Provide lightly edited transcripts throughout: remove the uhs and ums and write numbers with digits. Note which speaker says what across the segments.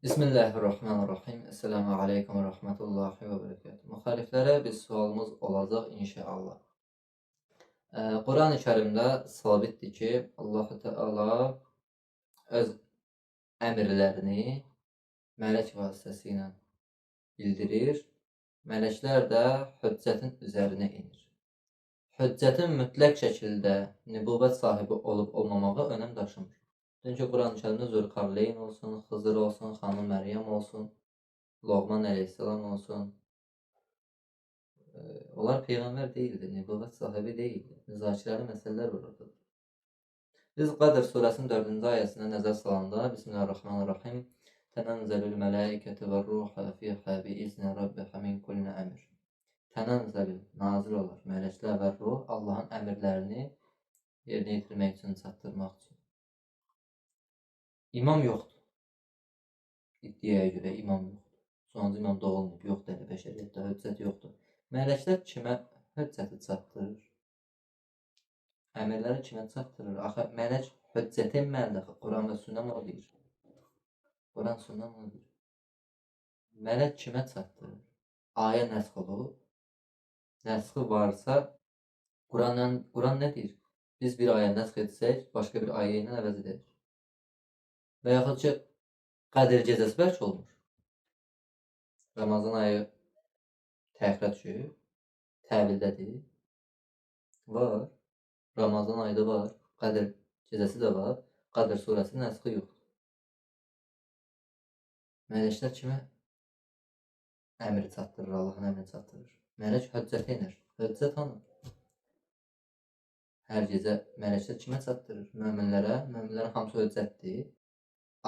Speaker 1: Bismillahirrahmanirrahim. Esselamu aleykum və rəhmətullahi və bərəkatuhu. Müxaliflərə bir sualımız olacaq inşallah. Quran-ı Kərimdə sabitdir ki, Allah-u Teala öz əmrlərini mələk vasitəsilə bildirir. Mələklər də hüccətin üzərinə inir. Hüccətin mütləq şəkildə nübüvvət sahibi olub-olmamağı önəm daşımır. Çünki Quran-ı Kərimdə Zülqarneyn olsun, Xızır olsun, xanım Məryəm olsun, Loğman əleyhissalam olsun. Onlar peyğəmbər deyildi, nübüvvət sahibi deyildi. Müzakirəli məsələlər var orada. Biz Qədr surəsinin 4-cü ayəsində nəzər salanda Bismillahirrahmanirrahim Tənəzzəlül mələikətü və ruhə fiyhə bi-izni rabbihə min kulli əmr. Tənəzzəlül, nazil olur, mələklər və ruh Allahın əmrlərini yerinə yetirmək üçün, çatdırmaq üçün. İmam yoxdur. İddiaya görə imam yoxdur. Sonuncu imam doğulmayıb, yoxdur elə bəşəriyyətdə, hüccət yoxdur. Mələklər kimə hüccəti çatdırır? Əmrləri kimə çatdırır? Axı mələk hüccət etməlidir. Quran və sünnə o deyir. Quran sünnə o deyir. Mələk kimə çatdırır? Ayə nəsx olub. Nəsxi varsa Quran nə deyir? Biz bir ayə nəsx etsək, başqa bir ayə ilə əvəz edək. Və yaxud ki, Qədr gecəsi bəlkə olmur. Ramazan ayı təxirə düşüb, təvildədir. Var. Ramazan ayı da var. Qədr gecəsi də var. Qədr surəsinin nəsxi yoxdur. Mələklər kimə əmri çatdırır, Allahın əmri çatdırır? Mələk hüccət edir. Hüccət hanı? Hər gecə mələklər kimə çatdırır? Möminlərə hamısı hüccətdir.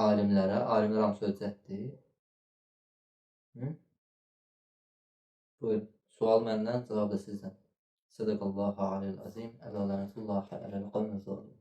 Speaker 1: Alimlərə hamısı hüccətdir. Buyurun. Sual məndən, cavab da sizdən. Sədəqallahu aleyhil azim. Ələ lənətullahi aləl qavmi zalimin.